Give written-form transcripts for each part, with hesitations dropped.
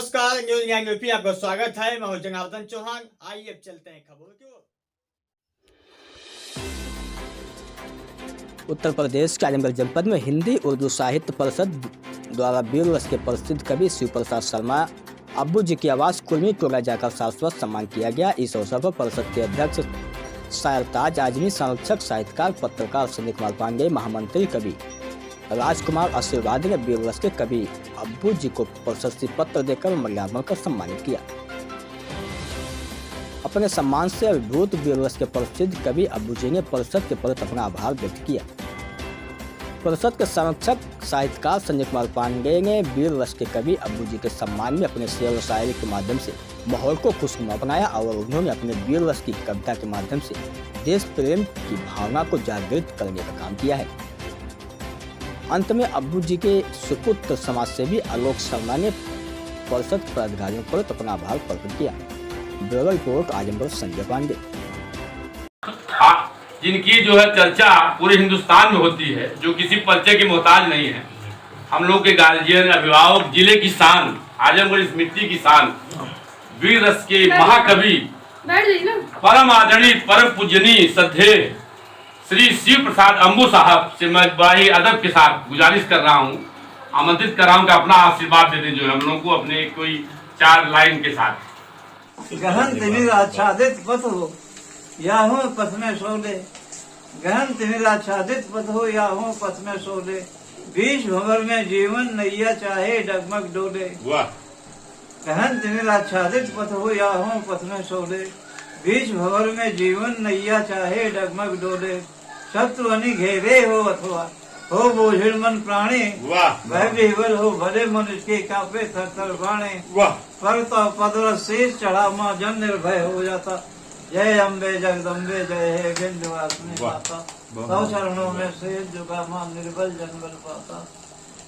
नमस्कार, न्यूज न्याय यूपी आपका स्वागत है। मैं हूं जनार्दन चौहान। आइए अब चलते हैं खबरों की ओर। उत्तर प्रदेश के आजमगढ़ जनपद में हिंदी उर्दू साहित्य परिषद द्वारा वीर रस के प्रसिद्ध कवि शिव प्रसाद शर्मा अब्बू जी की आवाज़ कुर्मी टोला जाकर शाश्वत सम्मान किया गया। इस अवसर पर परिषद के अध्यक्ष शायरताज आजमी, संरक्षक साहित्यकार पत्रकार संजय कुमार पांडे, महामंत्री कवि राजकुमार आशीर्वाद ने वीर रस के कवि अब्बू जी को प्रशस्ति पत्र देकर मल्यार्पण कर सम्मानित किया। अपने सम्मान से अभिभूत वीर रस के प्रसिद्ध कवि अब्बू जी ने परिषद के प्रति अपना आभार व्यक्त किया। परिषद के संरक्षक साहित्यकार संजय कुमार पांडे ने वीर रस के कवि अब्बू जी के सम्मान में अपने शेर व शायरी के माध्यम से माहौल को खुशनुमा बनाया और उन्होंने अपने वीर रस की कविता के माध्यम से देश प्रेम की भावना को जागृत करने का काम किया है। अंत में अब्बू जी के सुपुत्र समाजसेवी आलोक शर्मा ने परिषद पदाधिकारियों पर अपना आभार प्रकट किया। Bureau report Azamgarh Sanjay Pandey. जिनकी जो है चर्चा पूरे हिंदुस्तान में होती है, जो किसी परिचय के मोहताज नहीं है। हम लोग के गार्जियन, अभिभावक, जिले की शान, आजमगढ़ इस मिट्टी की शान, वीर रस के महाकवि, परम आदरणीय, परम पूजनीय, श्रद्धेय श्री शिव प्रसाद अम्बू साहब से मैं बड़ी अदब के साथ गुजारिश कर रहा हूँ, आमंत्रित कर रहा हूँ कि अपना आशीर्वाद दे दें जो हम लोगों को अपने कोई 4 लाइन के साथ। गहन तिमिर आच्छादित पथ हो या हो पथ में शोले, गहन तिमिर आच्छादित पथ हो या हो पथ में शोले, बीच भंवर में जीवन नैया चाहे डगमग डोले। गहन तिमिर आच्छादित पथ हो या हो पथ में शोले, बीच भंवर में जीवन नैया चाहे डगमग डोले। शत्रुअनि घेरे हो अथवा हो बोझिल मन प्राणी, वह विह्वल हो भले मनुष्य के कांपे थर थर बाणे। पर तो पदर शेष चढ़ा माँ जन निर्भय हो जाता। जय अम्बे जगदम्बे जय हे विंध्यवासिनी माता, सौ चरणों में शेष झुका माँ निर्बल जन बल पाता।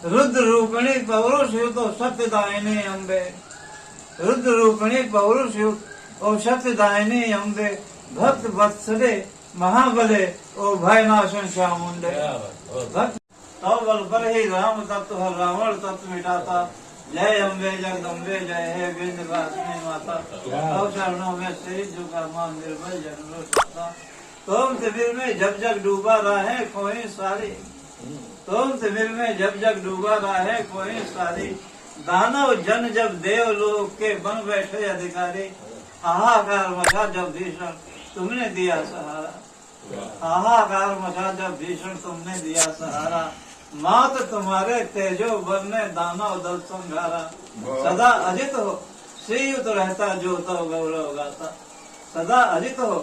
रुद्र रूपिणी पौरुष हो तो सत्यदायिनी अम्बे, रुद्र रूपिणी पौरुष हो ओ सत्यदायिनी अम्बे, भक्त वत्सले महाबले ओ भय नाशन श्यामुंडे। भक्त तो बल पर ही राम तत्व हर रावण तत्व मिटाता। जय अम्बे जगदम्बे जय हे विंध्यवासिनी माता, सौ चरणों में शेष झुका मां निर्भय जन बल पाता। तुम तिमिर में जब जग डूबा रहे कोई सारी, तुम तिमिर में जब जग डूबा रहे कोई सारी, दानव जन जब देव लोग के बन बैठे अधिकारी। हाहाकार मचा जब भीषण तुमने दिया सहारा, हाहाकार मचा जब भीषण तुमने दिया सहारा। मात तुम्हारे तेजो बल ने दानव दल संघारा। सदा अजित हो श्रीयुत रहता जो तो गौरव गाता, सदा अजित हो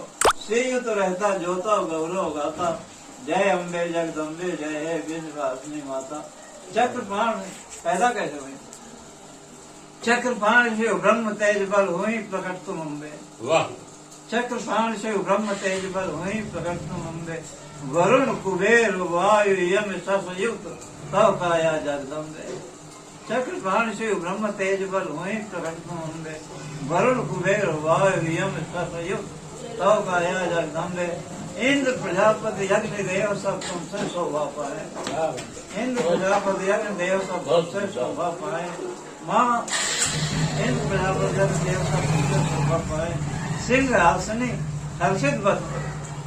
श्रीयुत रहता जो तो गौरव गाता। जय अम्बे जगदम्बे जय हे विंध्यवासिनी माता। चक्रपाण पैदा कैसे हुई? चक्रपाण शिव ब्रह्म तेज बल हुई प्रकट तुम अम्बे। चक्रपाण शिव ब्रह्म तेज बल हुई प्रकट तुम अम्बे। वरुण कुबेर वायु यम ससयुक्त तव काया जगदम्बे। चक्रपाण शिव ब्रह्म तेज बल हुई प्रकट तुम अम्बे। वरुण कुबेर वायु यम ससयुक्त तव काया जगदम्बे। इंद्र प्रजापति यज्ञ देव सब तुमसे शोभा पाए, इंद्र प्रजापति यज्ञ देव सब तुमसे शोभा पाए। माँ इंद्र प्रजापति यज्ञ देव सब तुमसे शोभा पाए। सिंहासनी हर्षित बदन,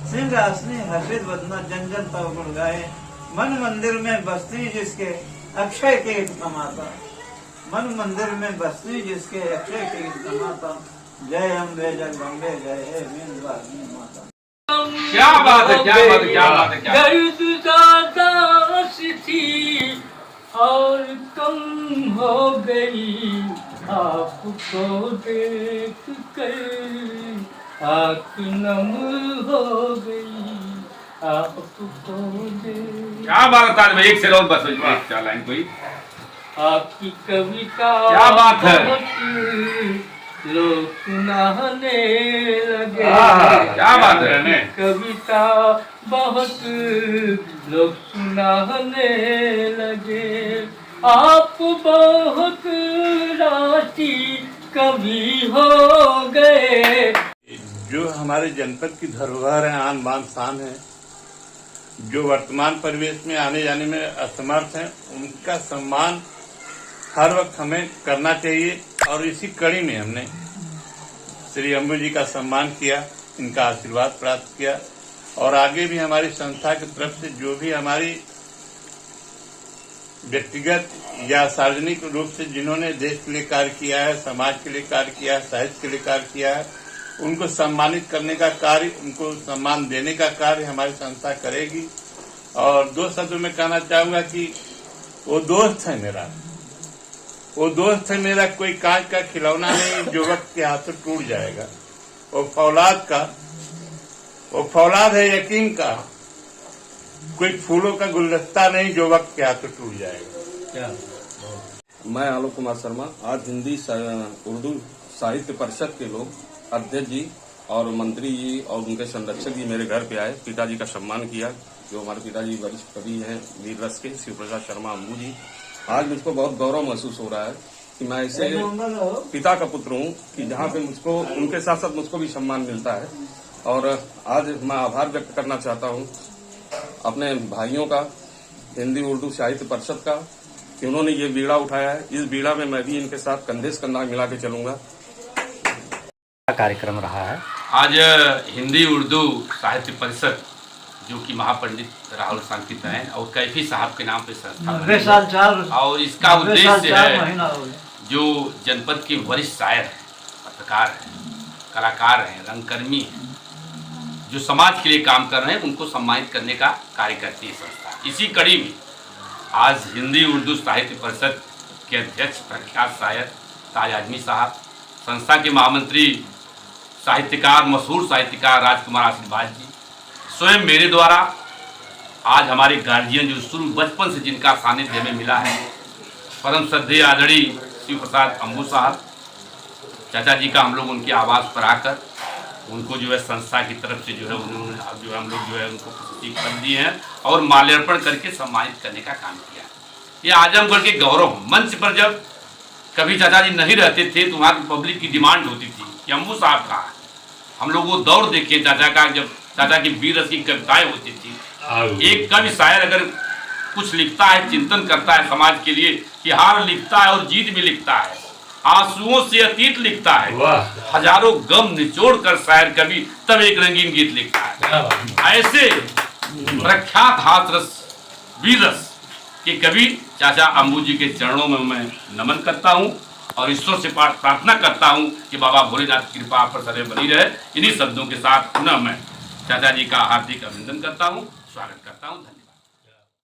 सिंहासनी हर्षित बदना जन जन तव गुण गाए। मन मंदिर में बसती जिसके अक्षय कीर्त कमाता, मन मंदिर में बसती जिसके अक्षय कीर्त कमाता। जय अम्बे जगदम्बे जय हे विंध्यवासिनी माता। क्या बात है, क्या बात है, क्या बात है, क्या थी और कम हो गई, आपको देख कर आँख नम हो गई, आपको देख। क्या बात है भाई, एक से और बस 4 लाइन कोई। आपकी कविता क्या बात है, लोग सुनाने लगे। क्या बात है, कविता बहुत लोग सुनाने लगे। आप बहुत राशि कवि हो गए। जो हमारे जनपद की धरोहर है, आन बान शान है, जो वर्तमान परिवेश में आने जाने में असमर्थ हैं, उनका सम्मान हर वक्त हमें करना चाहिए और इसी कड़ी में हमने श्री अम्बू जी का सम्मान किया, इनका आशीर्वाद प्राप्त किया और आगे भी हमारी संस्था की तरफ से जो भी हमारी व्यक्तिगत या सार्वजनिक रूप से जिन्होंने देश के लिए कार्य किया है, समाज के लिए कार्य किया है, साहित्य के लिए कार्य किया है, उनको सम्मानित करने का कार्य, उनको सम्मान देने का कार्य हमारी संस्था करेगी। और दो शब्दों में कहना चाहूंगा कि वो दोस्त है मेरा, वो दोस्त है मेरा, कोई कांच का खिलौना नहीं जो वक्त के हाथों टूट जाएगा। वो फौलाद है यकीन का, कोई फूलों का गुलदस्ता नहीं जो वक्त के हाथों टूट जाएगा। मैं आलोक कुमार शर्मा आज हिंदी उर्दू साहित्य परिषद के लोग अध्यक्ष जी और मंत्री जी और उनके संरक्षक जी मेरे घर पे आए, पिताजी का सम्मान किया। जो हमारे पिताजी वरिष्ठ कवि हैं वीर रस के शिव प्रसाद शर्मा अम्बू जी। आज मुझको बहुत गौरव महसूस हो रहा है कि मैं ऐसे पिता का पुत्र हूँ कि जहाँ पे मुझको उनके साथ साथ मुझको भी सम्मान मिलता है। और आज मैं आभार व्यक्त करना चाहता हूँ अपने भाइयों का, हिंदी उर्दू साहित्य परिषद का, कि उन्होंने ये बीड़ा उठाया है। इस बीड़ा में मैं भी इनके साथ कंधे से कंधा मिला के चलूंगा। कार्यक्रम रहा है आज हिंदी उर्दू साहित्य परिषद जो कि महापंडित राहुल सांकीतैन और कैफी साहब के नाम पे संस्था बनी है और इसका उद्देश्य है जो जनपद के वरिष्ठ शायर हैं, पत्रकार हैं, कलाकार हैं, रंगकर्मी हैं, जो समाज के लिए काम कर रहे हैं, उनको सम्मानित करने का कार्य करती है संस्था। इसी कड़ी में आज हिंदी उर्दू साहित्य परिषद के अध्यक्ष प्रख्यात शायर ताज आजमी साहब, संस्था के महामंत्री साहित्यकार, मशहूर साहित्यकार राजकुमार आशीर्वाद जी, स्वयं मेरे द्वारा आज हमारे गार्जियन जो शुरू बचपन से जिनका सानिध्य में मिला है, परम श्रद्धेय आदरणीय शिव प्रसाद अम्बू साहब, चाचा जी का हम लोग उनके आवास पर आकर उनको जो है संस्था की तरफ से जो है उन्होंने अब जो है हम लोग जो है उनको प्रस्तुति कर दिए हैं और माल्यार्पण करके सम्मानित करने का काम किया। ये आजमगढ़ के गौरव। मंच पर जब कभी चाचा जी नहीं रहते थे तो वहाँ की पब्लिक की डिमांड होती थी कि अम्बू साहब कहाँ है। हम लोग वो दौर देखे चाचा का, जब चाचा की वीर रस की कविताएं होती थी। एक कवि शायर अगर कुछ लिखता है, चिंतन करता है समाज के लिए, कि हार लिखता है और जीत भी लिखता है, आंसुओं से अतीत लिखता है, हजारों गम निचोड़ कर शायर कवि तब एक रंगीन गीत लिखता है। ऐसे प्रख्यात हाथरस वीर रस के कवि चाचा अम्बू जी के चरणों में मैं नमन करता हूँ और ईश्वर से प्रार्थना करता हूँ कि बाबा भोलेनाथ की कृपा आप पर सदैव बनी रहे। इन्हीं शब्दों के साथ पुनः मैं चाचा जी का हार्दिक अभिनंदन करता हूँ, स्वागत करता हूँ। धन्यवाद।